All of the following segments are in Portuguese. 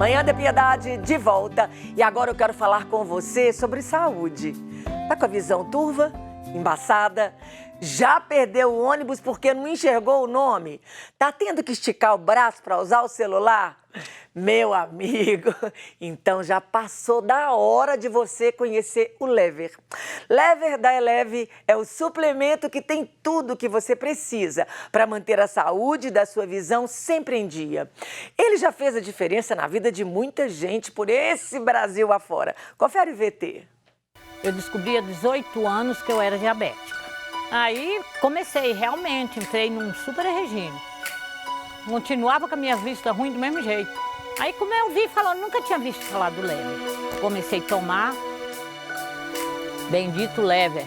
Manhã da Piedade de volta e agora eu quero falar com você sobre saúde. Tá com a visão turva? Embaçada? Já perdeu o ônibus porque não enxergou o nome? Tá tendo que esticar o braço para usar o celular? Meu amigo, então já passou da hora de você conhecer o Lever. Lever da Eleve é o suplemento que tem tudo o que você precisa para manter a saúde da sua visão sempre em dia. Ele já fez a diferença na vida de muita gente por esse Brasil afora. Confere o VT. Eu descobri há 18 anos que eu era diabética. Aí comecei, realmente, entrei num super regime. Continuava com a minha vista ruim do mesmo jeito. Aí como eu vi falando, nunca tinha visto falar do Lever. Comecei a tomar, bendito Lever.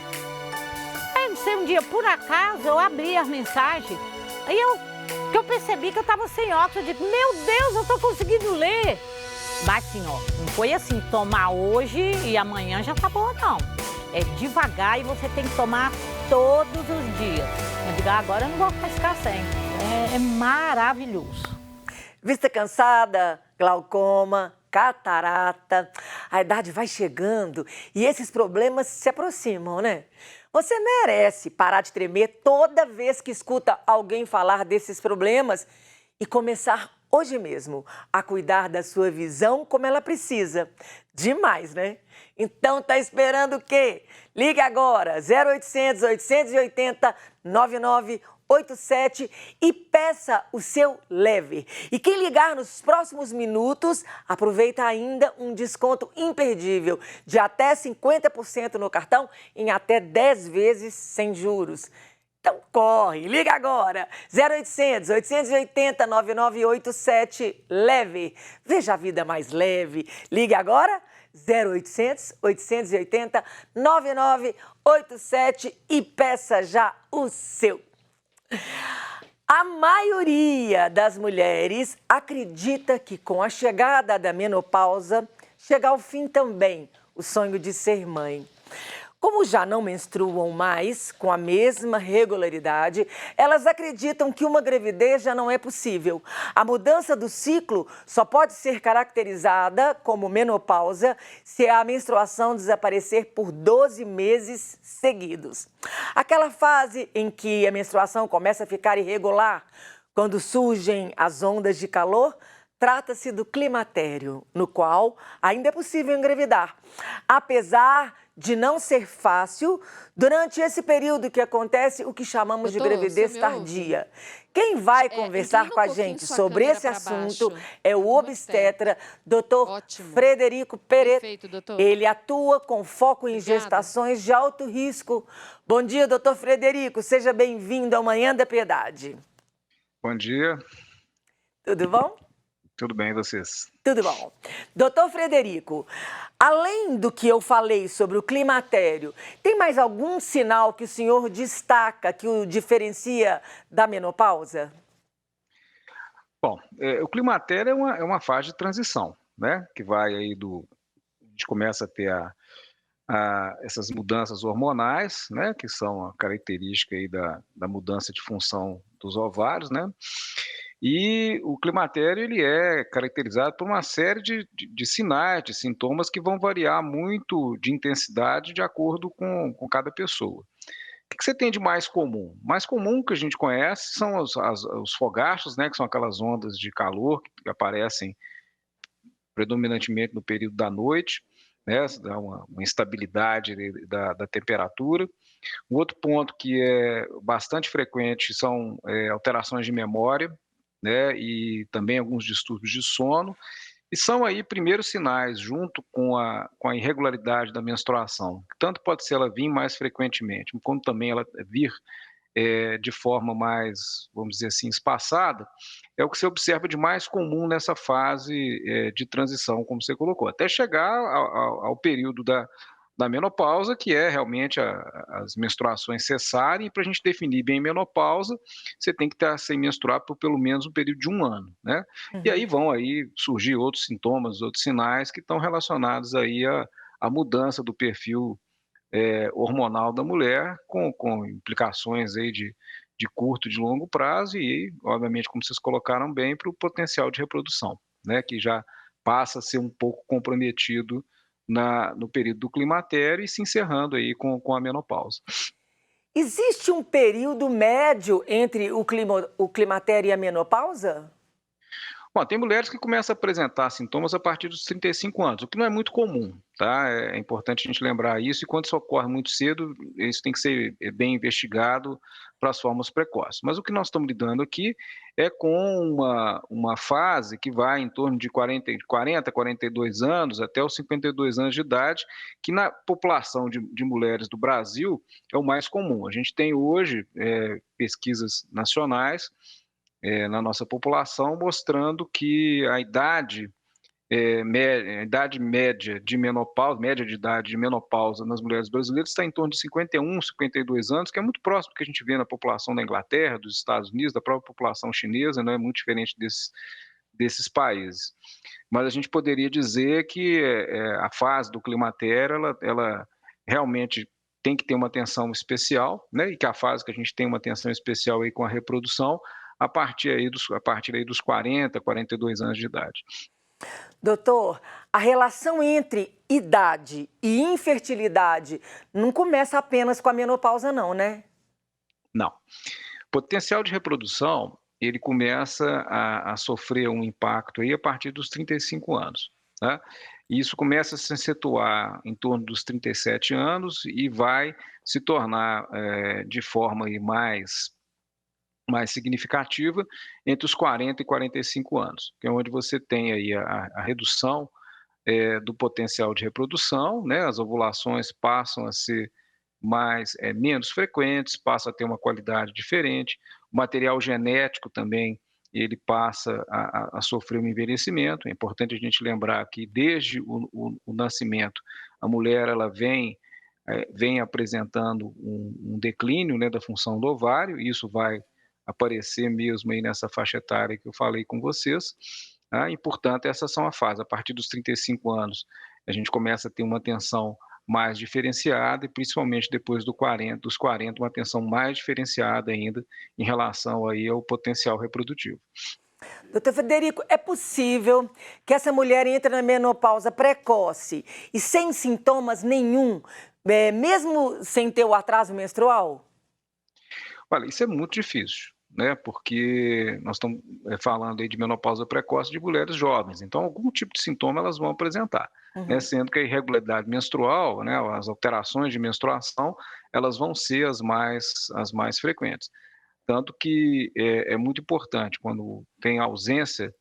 Aí não sei, um dia, por acaso, eu abri as mensagens. Aí eu percebi que eu estava sem óculos. Eu digo, meu Deus, eu estou conseguindo ler. Mas assim, ó, não foi assim, tomar hoje e amanhã já tá boa, não. É devagar e você tem que tomar todos os dias. Eu digo, agora eu não vou ficar sem. É maravilhoso. Vista cansada, glaucoma, catarata, a idade vai chegando e esses problemas se aproximam, né? Você merece parar de tremer toda vez que escuta alguém falar desses problemas e começar hoje mesmo a cuidar da sua visão como ela precisa. Demais, né? Então tá esperando o quê? Ligue agora, 0800 880 9987 e peça o seu Lever. E quem ligar nos próximos minutos, aproveita ainda um desconto imperdível de até 50% no cartão em até 10 vezes sem juros. Então corre, liga agora, 0800 880 9987 Lever. Veja a vida mais leve. Ligue agora, 0800 880 9987 e peça já o seu. A maioria das mulheres acredita que com a chegada da menopausa, chega ao fim também o sonho de ser mãe. Como já não menstruam mais com a mesma regularidade, elas acreditam que uma gravidez já não é possível. A mudança do ciclo só pode ser caracterizada como menopausa se a menstruação desaparecer por 12 meses seguidos. Aquela fase em que a menstruação começa a ficar irregular, quando surgem as ondas de calor, trata-se do climatério, no qual ainda é possível engravidar. Apesar de não ser fácil, durante esse período que acontece o que chamamos de gravidez tardia. Quem vai conversar com a gente sobre esse assunto é o obstetra, Dr. Frederico Pereira. Perfeito, doutor. Ele atua com foco em gestações de alto risco. Bom dia, Dr. Frederico. Seja bem-vindo ao Manhã da Piedade. Bom dia. Tudo bom? Tudo bem, e vocês? Tudo bom. Doutor Frederico, além do que eu falei sobre o climatério, tem mais algum sinal que o senhor destaca que o diferencia da menopausa? Bom, o climatério é uma fase de transição, né? Que vai aí a gente começa a ter essas mudanças hormonais, né? Que são a característica aí da mudança de função dos ovários, né? E o climatério ele é caracterizado por uma série de sinais, de sintomas que vão variar muito de intensidade de acordo com cada pessoa. O que você tem de mais comum? Mais comum que a gente conhece são os fogachos, né, que são aquelas ondas de calor que aparecem predominantemente no período da noite, né, dá uma instabilidade da temperatura. Um outro ponto que é bastante frequente são alterações de memória, né, e também alguns distúrbios de sono, e são aí primeiros sinais, junto com a irregularidade da menstruação. Tanto pode ser ela vir mais frequentemente, como também ela vir de forma mais, vamos dizer assim, espaçada, é o que se observa de mais comum nessa fase de transição, como você colocou, até chegar ao período da menopausa, que é realmente as menstruações cessarem, e para a gente definir bem menopausa, você tem que estar sem menstruar por pelo menos um período de 1 ano, né? E aí vão aí surgir outros sintomas, outros sinais que estão relacionados aí à mudança do perfil hormonal da mulher, com implicações aí de curto e de longo prazo e, obviamente, como vocês colocaram bem, para o potencial de reprodução, né? Que já passa a ser um pouco comprometido no período do climatério e se encerrando aí com a menopausa. Existe um período médio entre o climatério e a menopausa? Bom, tem mulheres que começam a apresentar sintomas a partir dos 35 anos, o que não é muito comum, tá? É importante a gente lembrar isso, e quando isso ocorre muito cedo, isso tem que ser bem investigado para as formas precoces. Mas o que nós estamos lidando aqui é com uma fase que vai em torno de 40, 42 anos, até os 52 anos de idade, que na população de mulheres do Brasil é o mais comum. A gente tem hoje pesquisas nacionais na nossa população, mostrando que a idade, a idade média de menopausa, média de idade de menopausa nas mulheres brasileiras está em torno de 51, 52 anos, que é muito próximo do que a gente vê na população da Inglaterra, dos Estados Unidos, da própria população chinesa, não é muito diferente desses países. Mas a gente poderia dizer que a fase do climatério, ela realmente tem que ter uma atenção especial, né? E que a fase que a gente tem uma atenção especial aí com a reprodução, a partir aí dos 40, 42 anos de idade. Doutor, a relação entre idade e infertilidade não começa apenas com a menopausa, não, né? Não. Potencial de reprodução, ele começa a sofrer um impacto aí a partir dos 35 anos, né? E isso começa a se acentuar em torno dos 37 anos e vai se tornar de forma aí mais significativa entre os 40 e 45 anos, que é onde você tem aí a redução do potencial de reprodução, né? As ovulações passam a ser menos frequentes, passa a ter uma qualidade diferente, o material genético também ele passa a sofrer um envelhecimento. É importante a gente lembrar que desde o nascimento a mulher ela vem apresentando um declínio, né, da função do ovário, e isso vai aparecer mesmo aí nessa faixa etária que eu falei com vocês, tá? E, portanto, essas são a fase. A partir dos 35 anos, a gente começa a ter uma atenção mais diferenciada e principalmente depois dos 40, uma atenção mais diferenciada ainda em relação aí ao potencial reprodutivo. Doutor Frederico, é possível que essa mulher entre na menopausa precoce e sem sintomas nenhum, mesmo sem ter o atraso menstrual? Olha, isso é muito difícil, né? Porque nós estamos falando aí de menopausa precoce de mulheres jovens, então algum tipo de sintoma elas vão apresentar, né? Sendo que a irregularidade menstrual, né, as alterações de menstruação, elas vão ser as mais frequentes. Tanto que é muito importante quando tem ausência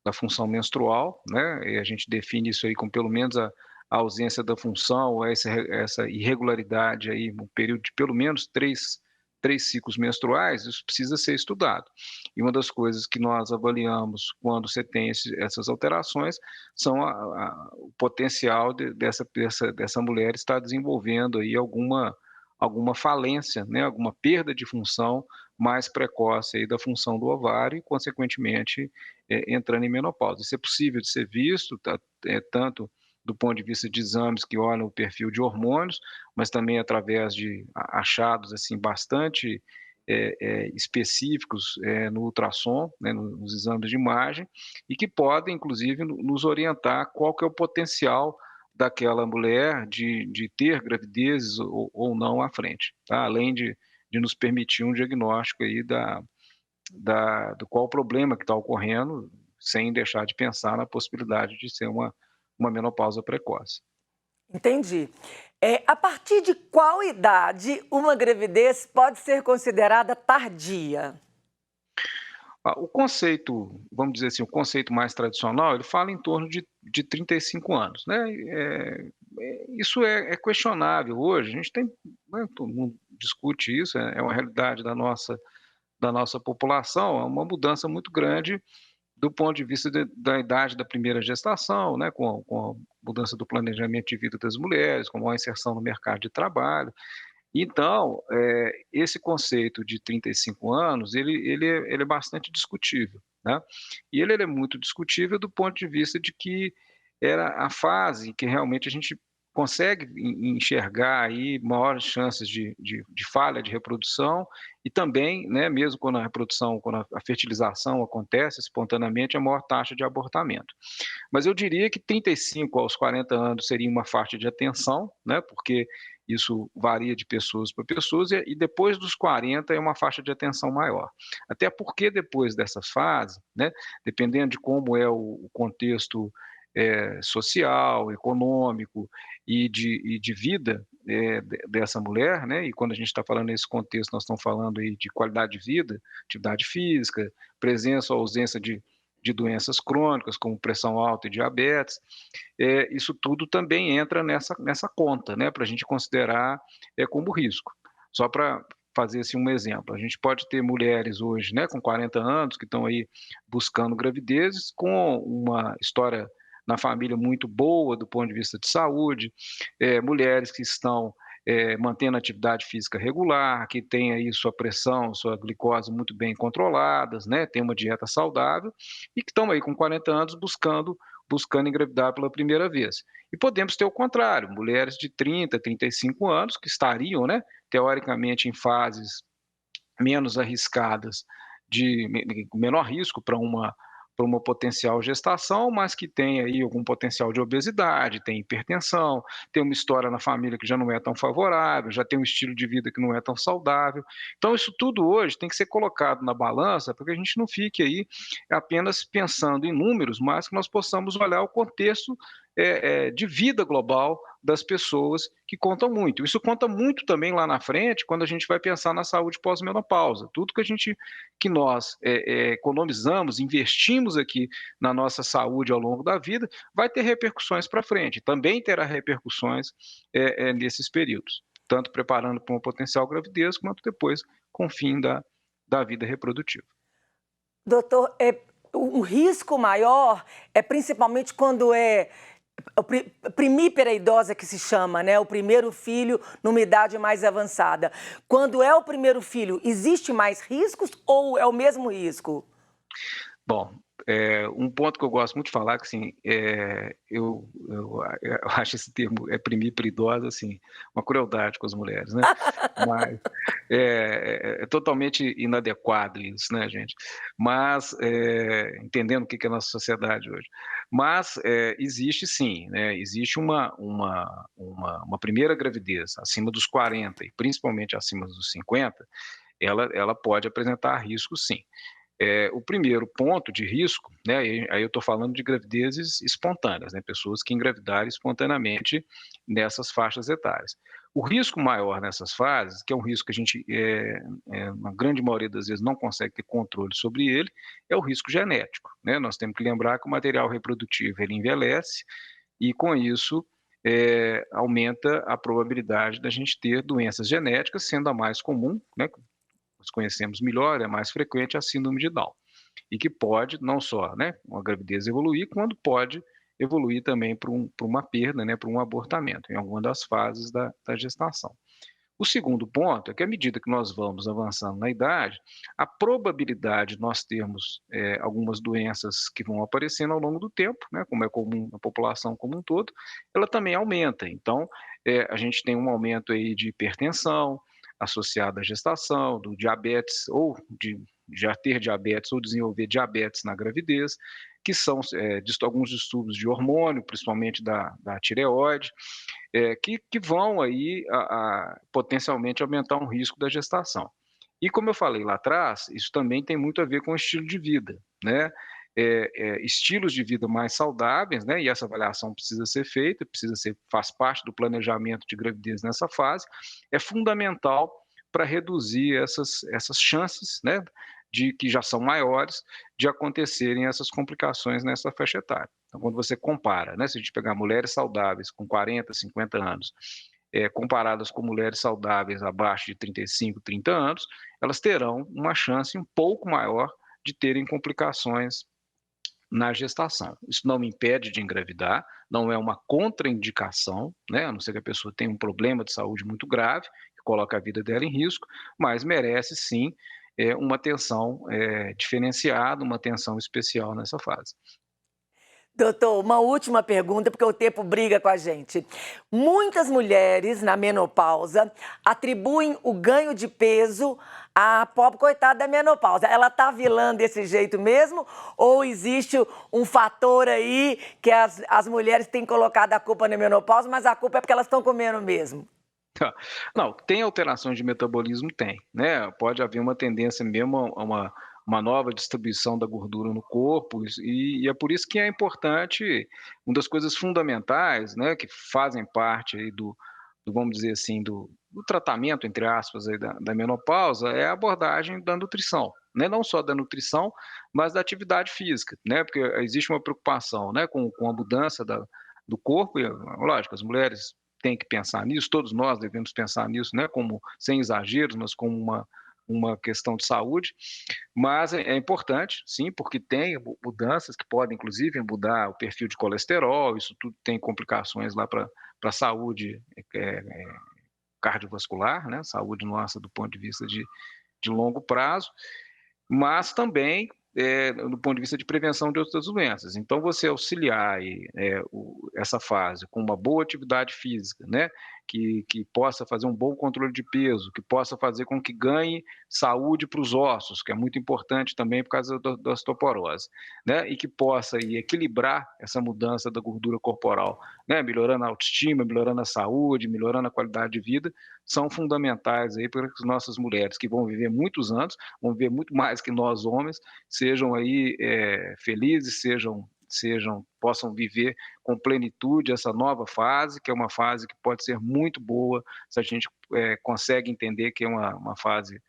da função menstrual, né? E a gente define isso aí como pelo menos a ausência da função, ou essa irregularidade aí, um período de pelo menos três ciclos menstruais, isso precisa ser estudado. E uma das coisas que nós avaliamos quando você tem essas alterações são o potencial dessa mulher estar desenvolvendo aí alguma falência, né, alguma perda de função mais precoce aí da função do ovário e, consequentemente, entrando em menopausa. Isso é possível de ser visto, tanto do ponto de vista de exames que olham o perfil de hormônios, mas também através de achados assim bastante específicos no ultrassom, né, nos exames de imagem, e que podem, inclusive, nos orientar qual que é o potencial daquela mulher de ter gravidezes ou não à frente, tá? Além de nos permitir um diagnóstico aí do qual o problema que está ocorrendo, sem deixar de pensar na possibilidade de ser uma menopausa precoce. Entendi. A partir de qual idade uma gravidez pode ser considerada tardia? O conceito, vamos dizer assim, o conceito mais tradicional, ele fala em torno de 35 anos, né? Isso é questionável hoje, a gente tem, né, todo mundo discute isso, é uma realidade da nossa população, é uma mudança muito grande do ponto de vista da idade da primeira gestação, né, com a mudança do planejamento de vida das mulheres, com a inserção no mercado de trabalho. Então, esse conceito de 35 anos, ele é bastante discutível, né? E ele é muito discutível do ponto de vista de que era a fase em que realmente a gente consegue enxergar aí maiores chances de falha de reprodução e também, né, mesmo quando a reprodução, quando a fertilização acontece espontaneamente, a maior taxa de abortamento. Mas eu diria que 35 aos 40 anos seria uma faixa de atenção, né, porque isso varia de pessoas para pessoas, e depois dos 40 é uma faixa de atenção maior. Até porque depois dessas fases, né, dependendo de como é o contexto social, econômico e de vida dessa mulher, né, e quando a gente está falando nesse contexto, nós estamos falando aí de qualidade de vida, atividade física, presença ou ausência de doenças crônicas, como pressão alta e diabetes, isso tudo também entra nessa conta, né, para a gente considerar como risco. Só para fazer assim, um exemplo, a gente pode ter mulheres hoje, né, com 40 anos, que estão aí buscando gravidezes, com uma história na família muito boa do ponto de vista de saúde, mulheres que estão mantendo atividade física regular, que têm aí sua pressão, sua glicose muito bem controladas, né, tem uma dieta saudável e que estão aí com 40 anos buscando engravidar pela primeira vez. E podemos ter o contrário, mulheres de 30, 35 anos que estariam, né, teoricamente em fases menos arriscadas, de menor risco para uma potencial gestação, mas que tem aí algum potencial de obesidade, tem hipertensão, tem uma história na família que já não é tão favorável, já tem um estilo de vida que não é tão saudável. Então, isso tudo hoje tem que ser colocado na balança para que a gente não fique aí apenas pensando em números, mas que nós possamos olhar o contexto de vida global das pessoas, que contam muito. Isso conta muito também lá na frente, quando a gente vai pensar na saúde pós-menopausa. Tudo que nós economizamos, investimos aqui na nossa saúde ao longo da vida, vai ter repercussões para frente. Também terá repercussões nesses períodos, tanto preparando para uma potencial gravidez, quanto depois com o fim da vida reprodutiva. Doutor, o risco maior é principalmente quando é primípera idosa, que se chama, né? O primeiro filho numa idade mais avançada. Quando é o primeiro filho, existe mais riscos ou é o mesmo risco? Bom, um ponto que eu gosto muito de falar, que assim, eu acho esse termo primípera idosa, assim, uma crueldade com as mulheres, né? Mas é totalmente inadequado isso, né, gente? Mas, entendendo o que é a nossa sociedade hoje. Mas existe sim, né? Existe uma primeira gravidez acima dos 40 e principalmente acima dos 50, ela pode apresentar risco sim. O primeiro ponto de risco, né, aí eu estou falando de gravidezes espontâneas, né, pessoas que engravidarem espontaneamente nessas faixas etárias. O risco maior nessas fases, que é um risco que a gente, na grande maioria das vezes, não consegue ter controle sobre ele, é o risco genético, né? Nós temos que lembrar que o material reprodutivo ele envelhece e, com isso, aumenta a probabilidade da gente ter doenças genéticas, sendo a mais comum, né, nós conhecemos melhor, é mais frequente a síndrome de Down. E que pode, não só, né, uma gravidez evoluir, quando pode evoluir também para uma perda, né, para um abortamento, em alguma das fases da gestação. O segundo ponto é que, à medida que nós vamos avançando na idade, a probabilidade de nós termos algumas doenças que vão aparecendo ao longo do tempo, né, como é comum na população como um todo, ela também aumenta. Então, a gente tem um aumento aí de hipertensão, associada à gestação, do diabetes, ou de já ter diabetes ou desenvolver diabetes na gravidez, que são alguns distúrbios de hormônio, principalmente da tireoide, que vão aí potencialmente aumentar um risco da gestação. E como eu falei lá atrás, isso também tem muito a ver com o estilo de vida, né? Estilos de vida mais saudáveis, né? E essa avaliação precisa ser feita, faz parte do planejamento de gravidez nessa fase, é fundamental para reduzir essas chances, né? De que já são maiores de acontecerem essas complicações nessa faixa etária. Então, quando você compara, né? Se a gente pegar mulheres saudáveis com 40, 50 anos, comparadas com mulheres saudáveis abaixo de 35, 30 anos, elas terão uma chance um pouco maior de terem complicações na gestação. Isso não me impede de engravidar, não é uma contraindicação, né? A não ser que a pessoa tenha um problema de saúde muito grave, que coloca a vida dela em risco, mas merece sim uma atenção diferenciada, uma atenção especial nessa fase. Doutor, uma última pergunta, porque o tempo briga com a gente. Muitas mulheres na menopausa atribuem o ganho de peso à pobre coitada da menopausa. Ela tá vilã desse jeito mesmo? Ou existe um fator aí que as mulheres têm colocado a culpa na menopausa, mas a culpa é porque elas estão comendo mesmo? Não, tem alterações de metabolismo? Tem, né? Pode haver uma tendência mesmo a uma nova distribuição da gordura no corpo, e é por isso que é importante, uma das coisas fundamentais, né, que fazem parte aí vamos dizer assim, do tratamento, entre aspas, aí da menopausa, é a abordagem da nutrição, né? Não só da nutrição, mas da atividade física, né? Porque existe uma preocupação, né, com a mudança do corpo, e lógico, as mulheres têm que pensar nisso, todos nós devemos pensar nisso, né, como, sem exageros, mas como uma questão de saúde, mas é importante, sim, porque tem mudanças que podem, inclusive, mudar o perfil de colesterol, isso tudo tem complicações lá para a saúde cardiovascular, né, saúde nossa do ponto de vista de longo prazo, mas também do ponto de vista de prevenção de outras doenças. Então, você auxiliar aí, essa fase com uma boa atividade física, né, que possa fazer um bom controle de peso, que possa fazer com que ganhe saúde para os ossos, que é muito importante também por causa da osteoporose, né, e que possa aí, equilibrar essa mudança da gordura corporal, né, melhorando a autoestima, melhorando a saúde, melhorando a qualidade de vida, são fundamentais aí para que as nossas mulheres, que vão viver muitos anos, vão viver muito mais que nós homens, sejam aí felizes, possam viver com plenitude essa nova fase, que é uma fase que pode ser muito boa, se a gente consegue entender que é uma fase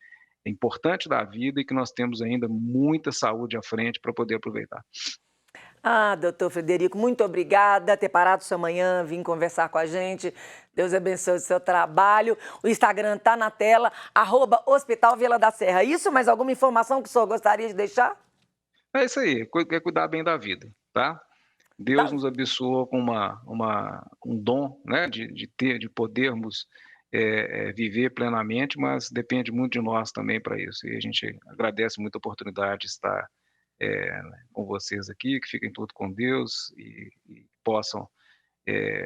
importante da vida e que nós temos ainda muita saúde à frente para poder aproveitar. Ah, doutor Frederico, muito obrigada por ter parado sua manhã, vir conversar com a gente. Deus abençoe o seu trabalho. O Instagram está na tela, @Hospital Vila da Serra. Isso, mais alguma informação que o senhor gostaria de deixar? É isso aí, quer cuidar bem da vida, tá? Deus nos abençoou com um dom, né, de podermos viver plenamente, mas depende muito de nós também para isso. E a gente agradece muito a oportunidade de estar com vocês aqui, que fiquem todos com Deus e possam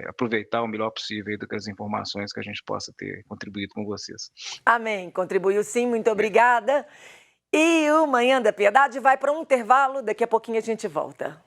aproveitar o melhor possível aí das informações que a gente possa ter contribuído com vocês. Amém. Contribuiu sim, muito obrigada. E o Manhã da Piedade vai para um intervalo, daqui a pouquinho a gente volta.